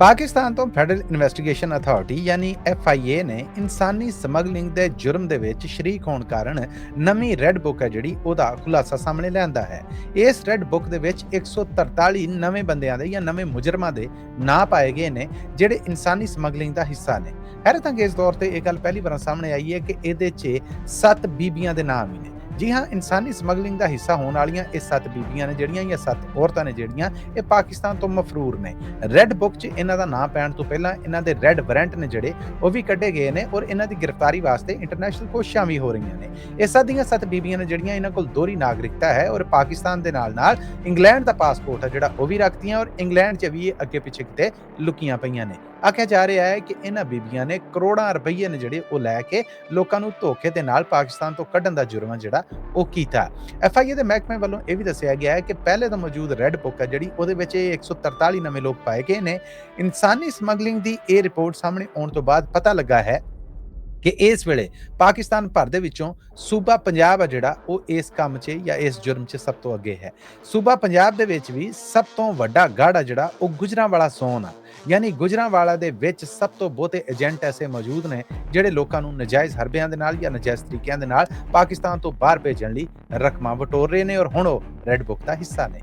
ਪਾਕਿਸਤਾਨ ਤੋਂ federal investigation authority ਯਾਨੀ FIA ਨੇ ਇਨਸਾਨੀ ਸਮਗਲਿੰਗ ਦੇ ਜੁਰਮ ਦੇ ਵਿੱਚ ਸ਼ਰੀਕ ਹੋਣ ਕਾਰਨ ਨਵੀਂ ਰੈੱਡ ਬੁੱਕ ਹੈ ਜਿਹੜੀ ਉਹਦਾ ਖੁਲਾਸਾ ਸਾਹਮਣੇ ਲਿਆਂਦਾ ਹੈ। ਇਸ ਰੈੱਡ ਬੁੱਕ ਦੇ ਵਿੱਚ 143 ਨਵੇਂ ਬੰਦਿਆਂ ਦੇ ਜਾਂ ਨਵੇਂ ਮੁਜਰਮਾਂ ਦੇ ਨਾਂ ਪਾਏ ਗਏ ਨੇ ਜਿਹੜੇ ਇਨਸਾਨੀ ਸਮਗਲਿੰਗ ਦਾ ਹਿੱਸਾ ਨੇ। ਹੈਰਤਅੰਗੇਜ਼ ਤੌਰ ਤੇ ਇਹ ਗੱਲ ਪਹਿਲੀ ਵਾਰ ਸਾਹਮਣੇ ਆਈ ਹੈ ਕਿ ਇਹਦੇ 'ਚ 7 ਬੀਬੀਆਂ ਦੇ ਨਾਮ ਵੀ ਨੇ। ਜੀ ਹਾਂ, ਇਨਸਾਨੀ ਸਮਗਲਿੰਗ ਦਾ ਹਿੱਸਾ ਹੋਣ ਵਾਲੀਆਂ ਇਹ 7 ਬੀਬੀਆਂ ਨੇ ਜਿਹੜੀਆਂ ਜਾਂ 7 ਔਰਤਾਂ ਨੇ ਜਿਹੜੀਆਂ ਇਹ ਪਾਕਿਸਤਾਨ ਤੋਂ ਮਫਰੂਰ ਨੇ। ਰੈੱਡ ਬੁੱਕ 'ਚ ਇਹਨਾਂ ਦਾ ਨਾਂ ਪੈਣ ਤੋਂ ਪਹਿਲਾਂ ਇਹਨਾਂ ਦੇ ਰੈੱਡ ਵਾਰੰਟ ਨੇ ਜਿਹੜੇ ਉਹ ਵੀ ਕੱਢੇ ਗਏ ਨੇ ਔਰ ਇਹਨਾਂ ਦੀ ਗ੍ਰਿਫਤਾਰੀ ਵਾਸਤੇ ਇੰਟਰਨੈਸ਼ਨਲ ਕੋਸ਼ਿਸ਼ਾਂ ਵੀ ਹੋ ਰਹੀਆਂ ਨੇ। ਇਹ ਦੀਆਂ 7 ਬੀਬੀਆਂ ਨੇ ਜਿਹੜੀਆਂ ਇਹਨਾਂ ਕੋਲ ਦੋਹਰੀ ਨਾਗਰਿਕਤਾ ਹੈ ਔਰ ਪਾਕਿਸਤਾਨ ਦੇ ਨਾਲ ਇੰਗਲੈਂਡ ਦਾ ਪਾਸਪੋਰਟ ਹੈ ਜਿਹੜਾ ਉਹ ਵੀ ਰੱਖਦੀਆਂ ਔਰ ਇੰਗਲੈਂਡ 'ਚ ਵੀ ਇਹ ਅੱਗੇ ਪਿੱਛੇ ਕਿਤੇ ਲੁਕੀਆਂ ਪਈਆਂ ਨੇ। ਆਖਿਆ ਜਾ ਰਿਹਾ ਹੈ ਕਿ ਇਹਨਾਂ ਬੀਬੀਆਂ ਨੇ ਕਰੋੜਾਂ ਰੁਪਈਏ ਨੇ ਜਿਹੜੇ ਉਹ ਲੈ ਕੇ ਲੋਕਾਂ ਨੂੰ ਧੋਖੇ ਦੇ ਨਾਲ ਪਾਕਿਸਤਾਨ ਤੋਂ ਕੱਢਣ ਦਾ ਜੁਰਮ ਜਿਹੜਾ ਉਹ ਕੀਤਾ। FIA ਦੇ ਮਹਿਕਮੇ ਵੱਲੋਂ ਇਹ ਵੀ ਦੱਸਿਆ ਗਿਆ ਹੈ ਕਿ ਪਹਿਲੇ ਤੋਂ ਮੌਜੂਦ ਰੈੱਡ ਬੁੱਕ ਹੈ ਜਿਹੜੀ ਉਹਦੇ ਵਿੱਚ 143 ਨਵੇਂ ਲੋਕ ਪਾਏ ਗਏ ਨੇ। ਇਨਸਾਨੀ ਸਮਗਲਿੰਗ ਦੀ ਇਹ ਰਿਪੋਰਟ ਸਾਹਮਣੇ ਆਉਣ ਤੋਂ ਬਾਅਦ ਪਤਾ ਲੱਗਾ ਹੈ ਕਿ ਇਸ ਵੇਲੇ ਪਾਕਿਸਤਾਨ ਭਰ ਦੇ ਵਿੱਚੋਂ ਸੂਬਾ ਪੰਜਾਬ ਹੈ ਜਿਹੜਾ ਉਹ ਇਸ ਕੰਮ 'ਚ ਜਾਂ ਇਸ ਜੁਰਮ 'ਚ ਸਭ ਤੋਂ ਅੱਗੇ ਹੈ। ਸੂਬਾ ਪੰਜਾਬ ਦੇ ਵਿੱਚ ਵੀ ਸਭ ਤੋਂ ਵੱਡਾ ਗੜ੍ਹ ਆ ਜਿਹੜਾ ਉਹ ਗੁਜਰਾਂਵਾਲਾ ਜ਼ੋਨ ਆ, ਯਾਨੀ ਗੁਜਰਾਂਵਾਲਾ ਦੇ ਵਿੱਚ ਸਭ ਤੋਂ ਬਹੁਤੇ ਏਜੰਟ ਐਸੇ ਮੌਜੂਦ ਨੇ ਜਿਹੜੇ ਲੋਕਾਂ ਨੂੰ ਨਜਾਇਜ਼ ਹਰਬਿਆਂ ਦੇ ਨਾਲ ਜਾਂ ਨਜਾਇਜ਼ ਤਰੀਕਿਆਂ ਦੇ ਨਾਲ ਪਾਕਿਸਤਾਨ ਤੋਂ ਬਾਹਰ ਭੇਜਣ ਲਈ ਰਕਮਾਂ ਵਟੋਰ ਰਹੇ ਨੇ ਔਰ ਹੁਣ ਉਹ ਰੈੱਡ ਬੁੱਕ ਦਾ ਹਿੱਸਾ ਨੇ।